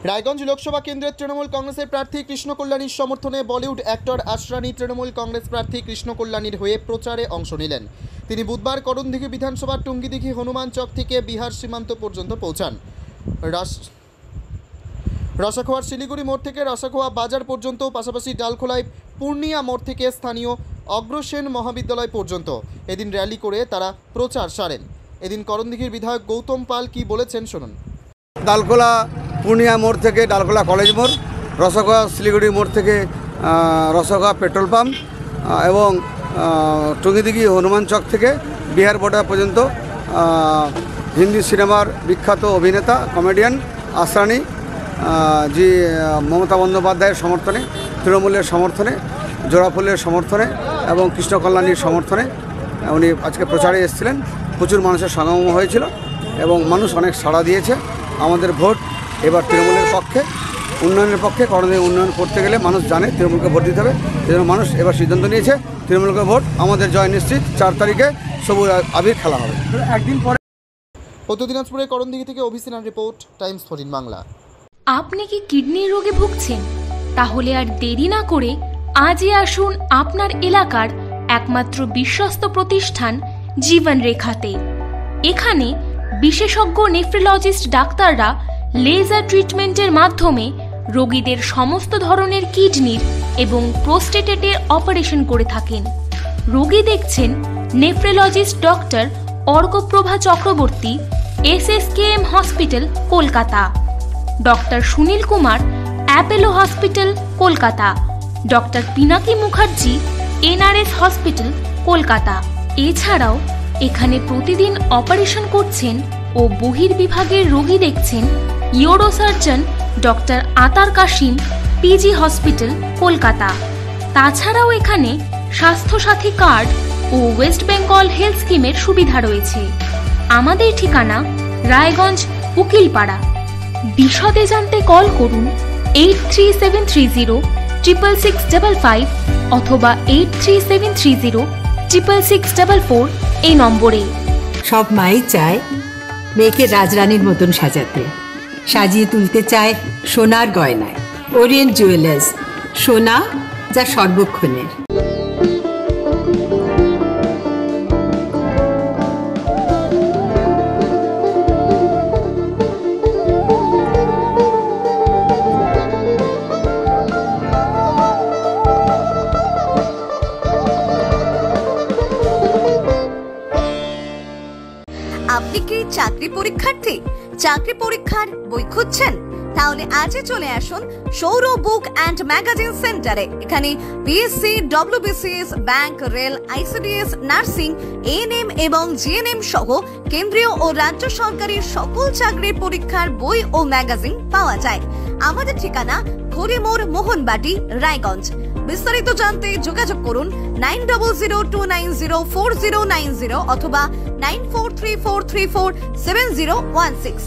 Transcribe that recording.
রায়গঞ্জ লোকসভা কেন্দ্রের তৃণমূল কংগ্রেসের প্রার্থী কৃষ্ণ কল্যাণীর সমর্থনে বলিউড অ্যাক্টর আশরানী তৃণমূল কংগ্রেস প্রার্থী কৃষ্ণ কল্যাণীর হয়ে প্রচারে অংশ নিলেন। তিনি বুধবার করণদিঘি বিধানসভার টুঙ্গিদিঘি হনুমান চক থেকে বিহার সীমান্ত পর্যন্ত পৌঁছান। রসাখোয়ার শিলিগুড়ি মোড় থেকে রসাখোয়া বাজার পর্যন্ত, পাশাপাশি ডালখোলায় পূর্ণিয়া মোড় থেকে স্থানীয় অগ্রসেন মহাবিদ্যালয় পর্যন্ত এদিন র্যালি করে তারা প্রচার সারেন। এদিন করণদিঘির বিধায়ক গৌতম পাল কি বলেছেন শুনুন। ডালখোলা পূর্ণিয়া মোড় থেকে ডালখোলা কলেজ মোড়, রসাখোয়া শিলিগুড়ি মোড় থেকে রসাখোয়া পেট্রোল পাম্প এবং টুঙ্গিদিঘি হনুমান চক থেকে বিহার বর্ডার পর্যন্ত হিন্দি সিনেমার বিখ্যাত অভিনেতা কমেডিয়ান আশরানী জি মমতা বন্দ্যোপাধ্যায়ের সমর্থনে, তৃণমূলের সমর্থনে, জোড়াফুলের সমর্থনে এবং কৃষ্ণ কল্যাণীর সমর্থনে উনি আজকে প্রচারে এসেছিলেন। প্রচুর মানুষের সমাগম হয়েছিল এবং মানুষ অনেক সাড়া দিয়েছে। আমাদের ভোট এবার তৃণমূলের পক্ষে, উন্নয়নের পক্ষে। করণদিঘি উন্নয়ন করতে গেলে মানুষ জানে তৃণমূলকে ভোট দিতে হবে, সেজন্য মানুষ এবার সিদ্ধান্ত নিয়েছে তৃণমূলকে ভোট। আমাদের জয় নিশ্চিত। 4 তারিখে সবুজ আবির খেলা হবে। একদিন পরে উত্তর দিনাজপুরের করণদিঘি থেকে অভিষেনার রিপোর্ট, টাইমস 14 বাংলা। আপনি কি কিডনির রোগে ভুগছেন? তাহলে আর দেরি না করে আজই আসুন আপনার এলাকার একমাত্র বিশ্বস্ত প্রতিষ্ঠান জীবন রেখাতে। এখানে বিশেষজ্ঞ নেফ্রোলজিস্ট ডাক্তাররা লেজার ট্রিটমেন্টের মাধ্যমে রোগীদের সমস্ত ধরনের কিডনির এবং প্রোস্টেটের অপারেশন করে থাকেন। রোগী দেখছেন nephrologist doctor Arkaprava Chakraborty, SSKM hospital, Kolkata. Doctor Sunil Kumar, Apollo hospital, Kolkata. Doctor Pinaki Mukherjee, NRS hospital, Kolkata. এছাড়াও এখানে প্রতিদিন অপারেশন করছেন ও বহির্বিভাগের রোগী দেখছেন ইউরোসার্জন ডক্টর আতার কাশিম, PG হসপিটাল, কলকাতা। তাছাড়াও এখানে স্বাস্থ্যসাথী কার্ড ও ওয়েস্ট বেঙ্গল হেলথ স্কিমের সুবিধা রয়েছে। আমাদের ঠিকানা রায়গঞ্জ, উকিলপাড়া। বিশদে জানতে কল করুন 8373066655 অথবা 8373066644 এই নম্বরে। সব মাই চায় মেয়েকে রাজরানীর মতন সাজাতে, সাজিয়ে তুলতে চায় সোনার গয়নায়। ওরিয়েন্ট জুয়েলার্স, সোনা যা সর্বক্ষণের। আপনি কি চাকরি পরীক্ষার্থী? চাকরি পরীক্ষার বই খুঁজছেন? তাহলে আজই চলে আসুন সৌরভ বুক অ্যান্ড ম্যাগাজিন সেন্টারে। এখানে BSc, WBCS, bank, rail, ICDS, nursing, ANM এবং GNM সহ কেন্দ্রীয় ও রাজ্য সরকারি সকল চাকরির পরীক্ষার বই ও ম্যাগাজিন পাওয়া যায়। আমাদের ঠিকানা ঘড়িমোড়, মোহনবাটি, রায়গঞ্জ। বিস্তারিত জানতে যোগাযোগ করুন 9002904090 অথবা 9434347016।